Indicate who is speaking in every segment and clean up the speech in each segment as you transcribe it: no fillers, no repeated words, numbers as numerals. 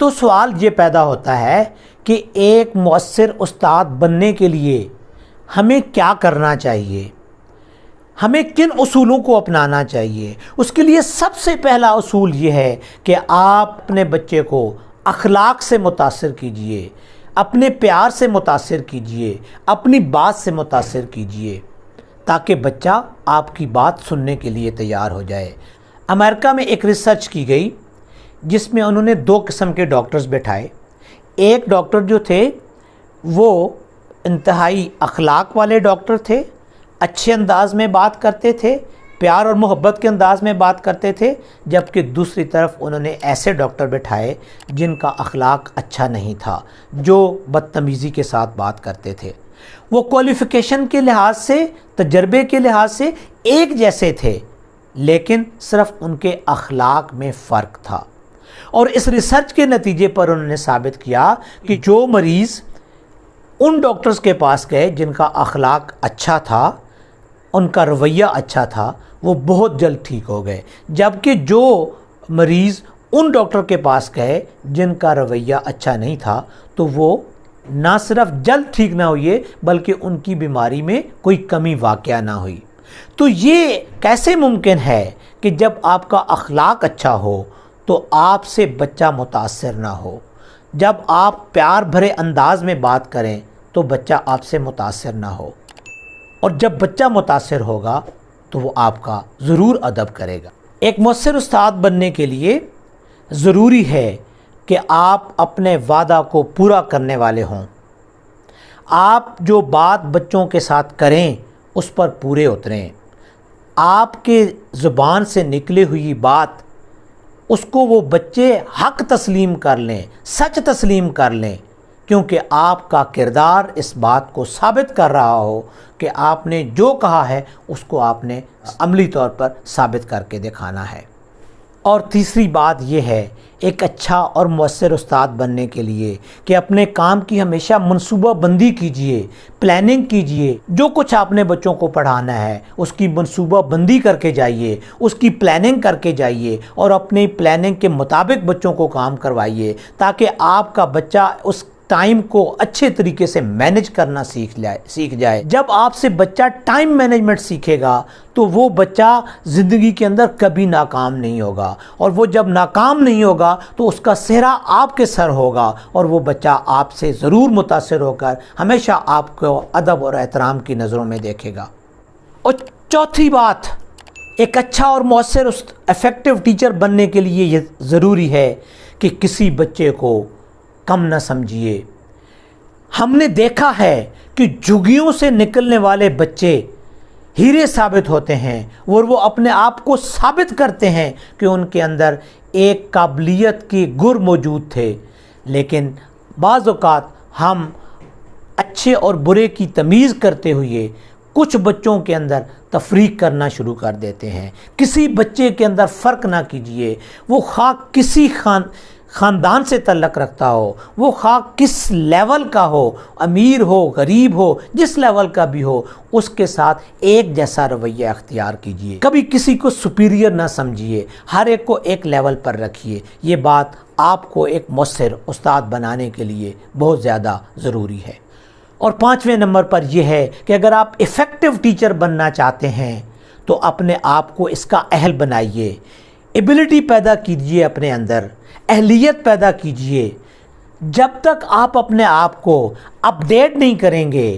Speaker 1: تو سوال یہ پیدا ہوتا ہے کہ ایک مؤثر استاد بننے کے لیے ہمیں کیا کرنا چاہیے، ہمیں کن اصولوں کو اپنانا چاہیے؟ اس کے لیے سب سے پہلا اصول یہ ہے کہ آپ اپنے بچے کو اخلاق سے متاثر کیجئے، اپنے پیار سے متاثر کیجئے، اپنی بات سے متاثر کیجئے، تاکہ بچہ آپ کی بات سننے کے لیے تیار ہو جائے۔ امریکہ میں ایک ریسرچ کی گئی جس میں انہوں نے 2 قسم کے ڈاکٹرز بٹھائے۔ ایک ڈاکٹر جو تھے وہ انتہائی اخلاق والے ڈاکٹر تھے، اچھے انداز میں بات کرتے تھے، پیار اور محبت کے انداز میں بات کرتے تھے، جبکہ دوسری طرف انہوں نے ایسے ڈاکٹر بٹھائے جن کا اخلاق اچھا نہیں تھا، جو بدتمیزی کے ساتھ بات کرتے تھے۔ وہ کوالیفیکیشن کے لحاظ سے، تجربے کے لحاظ سے ایک جیسے تھے، لیکن صرف ان کے اخلاق میں فرق تھا۔ اور اس ریسرچ کے نتیجے پر انہوں نے ثابت کیا کہ جو مریض ان ڈاکٹرز کے پاس گئے جن کا اخلاق اچھا تھا، ان کا رویہ اچھا تھا، وہ بہت جلد ٹھیک ہو گئے، جبکہ جو مریض ان ڈاکٹر کے پاس گئے جن کا رویہ اچھا نہیں تھا تو وہ نہ صرف جلد ٹھیک نہ ہوئے بلکہ ان کی بیماری میں کوئی کمی واقع نہ ہوئی۔ تو یہ کیسے ممکن ہے کہ جب آپ کا اخلاق اچھا ہو تو آپ سے بچہ متاثر نہ ہو؟ جب آپ پیار بھرے انداز میں بات کریں تو بچہ آپ سے متاثر نہ ہو، اور جب بچہ متاثر ہوگا تو وہ آپ کا ضرور ادب کرے گا۔ ایک مؤثر استاد بننے کے لیے ضروری ہے کہ آپ اپنے وعدہ کو پورا کرنے والے ہوں۔ آپ جو بات بچوں کے ساتھ کریں اس پر پورے اتریں۔ آپ کے زبان سے نکلی ہوئی بات اس کو وہ بچے حق تسلیم کر لیں، سچ تسلیم کر لیں، کیونکہ آپ کا کردار اس بات کو ثابت کر رہا ہو کہ آپ نے جو کہا ہے اس کو آپ نے عملی طور پر ثابت کر کے دکھانا ہے۔ اور تیسری بات یہ ہے ایک اچھا اور مؤثر استاد بننے کے لیے کہ اپنے کام کی ہمیشہ منصوبہ بندی کیجئے، پلاننگ کیجئے۔ جو کچھ آپ نے بچوں کو پڑھانا ہے اس کی منصوبہ بندی کر کے جائیے، اس کی پلاننگ کر کے جائیے، اور اپنی پلاننگ کے مطابق بچوں کو کام کروائیے، تاکہ آپ کا بچہ اس ٹائم کو اچھے طریقے سے مینج کرنا سیکھ جائے۔ جب آپ سے بچہ ٹائم مینجمنٹ سیکھے گا تو وہ بچہ زندگی کے اندر کبھی ناکام نہیں ہوگا، اور وہ جب ناکام نہیں ہوگا تو اس کا سہرا آپ کے سر ہوگا، اور وہ بچہ آپ سے ضرور متاثر ہو کر ہمیشہ آپ کو ادب اور احترام کی نظروں میں دیکھے گا۔ اور چوتھی بات، ایک اچھا اور مؤثر افیکٹو ٹیچر بننے کے لیے یہ ضروری ہے کہ کسی بچے کو کم نہ سمجھیے۔ ہم نے دیکھا ہے کہ جھگیوں سے نکلنے والے بچے ہیرے ثابت ہوتے ہیں، اور وہ اپنے آپ کو ثابت کرتے ہیں کہ ان کے اندر ایک قابلیت کی گر موجود تھے، لیکن بعض اوقات ہم اچھے اور برے کی تمیز کرتے ہوئے کچھ بچوں کے اندر تفریق کرنا شروع کر دیتے ہیں۔ کسی بچے کے اندر فرق نہ کیجیے، وہ خواہ کسی خاندان سے تعلق رکھتا ہو، وہ خواہ کس لیول کا ہو، امیر ہو، غریب ہو، جس لیول کا بھی ہو، اس کے ساتھ ایک جیسا رویہ اختیار کیجیے۔ کبھی کسی کو سپیریئر نہ سمجھیے، ہر ایک کو ایک لیول پر رکھیے۔ یہ بات آپ کو ایک مؤثر استاد بنانے کے لیے بہت زیادہ ضروری ہے۔ اور 5ویں نمبر پر یہ ہے کہ اگر آپ ایفیکٹو ٹیچر بننا چاہتے ہیں تو اپنے آپ کو اس کا اہل بنائیے، ایبلٹی پیدا کیجیے، اپنے اندر اہلیت پیدا کیجیے۔ جب تک آپ اپنے آپ کو اپ ڈیٹ نہیں کریں گے،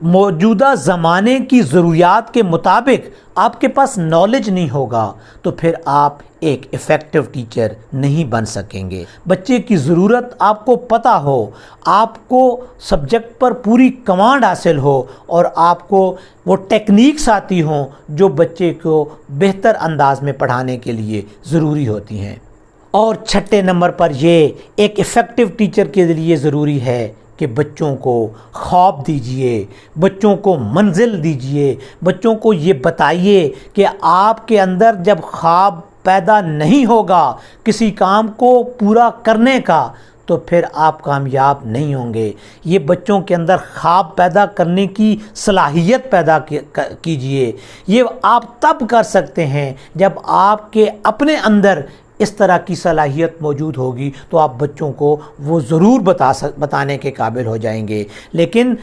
Speaker 1: موجودہ زمانے کی ضروریات کے مطابق آپ کے پاس نالج نہیں ہوگا، تو پھر آپ ایک ایفیکٹو ٹیچر نہیں بن سکیں گے۔ بچے کی ضرورت آپ کو پتہ ہو، آپ کو سبجیکٹ پر پوری کمانڈ حاصل ہو، اور آپ کو وہ ٹیکنیکس آتی ہوں جو بچے کو بہتر انداز میں پڑھانے کے لیے ضروری ہوتی ہیں۔ اور 6 نمبر پر یہ ایک ایفیکٹو ٹیچر کے لیے ضروری ہے کہ بچوں کو خواب دیجئے، بچوں کو منزل دیجئے، بچوں کو یہ بتائیے کہ آپ کے اندر جب خواب پیدا نہیں ہوگا کسی کام کو پورا کرنے کا تو پھر آپ کامیاب نہیں ہوں گے۔ یہ بچوں کے اندر خواب پیدا کرنے کی صلاحیت پیدا کیجئے۔ یہ آپ تب کر سکتے ہیں جب آپ کے اپنے اندر اس طرح کی صلاحیت موجود ہوگی تو آپ بچوں کو وہ ضرور بتانے کے قابل ہو جائیں گے. لیکن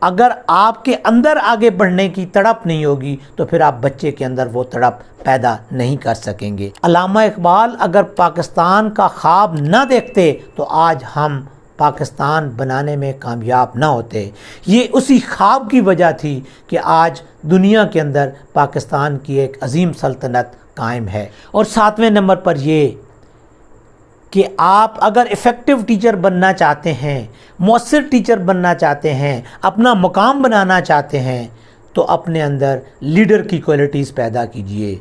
Speaker 1: اگر آپ کے اندر آگے بڑھنے کی تڑپ نہیں ہوگی تو پھر آپ بچے کے اندر وہ تڑپ پیدا نہیں کر سکیں گے. علامہ اقبال اگر پاکستان کا خواب نہ دیکھتے تو آج ہم پاکستان بنانے میں کامیاب نہ ہوتے. یہ اسی خواب کی وجہ تھی کہ آج دنیا کے اندر پاکستان کی ایک عظیم سلطنت قائم ہے. اور 7ویں نمبر پر یہ کہ آپ اگر ایفیکٹو ٹیچر بننا چاہتے ہیں، مؤثر ٹیچر بننا چاہتے ہیں، اپنا مقام بنانا چاہتے ہیں تو اپنے اندر لیڈر کی کوالٹیز پیدا کیجئے.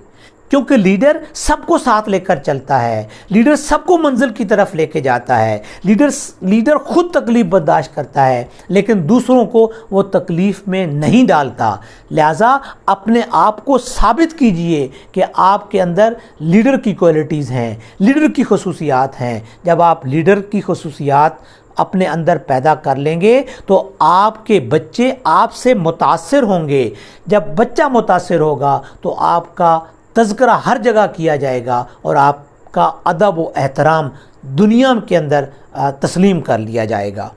Speaker 1: کیونکہ لیڈر سب کو ساتھ لے کر چلتا ہے، لیڈر سب کو منزل کی طرف لے کے جاتا ہے، لیڈر خود تکلیف برداشت کرتا ہے لیکن دوسروں کو وہ تکلیف میں نہیں ڈالتا. لہٰذا اپنے آپ کو ثابت کیجئے کہ آپ کے اندر لیڈر کی کوالٹیز ہیں، لیڈر کی خصوصیات ہیں. جب آپ لیڈر کی خصوصیات اپنے اندر پیدا کر لیں گے تو آپ کے بچے آپ سے متاثر ہوں گے. جب بچہ متاثر ہوگا تو آپ کا تذکرہ ہر جگہ کیا جائے گا اور آپ کا ادب و احترام دنیا کے اندر تسلیم کر لیا جائے گا.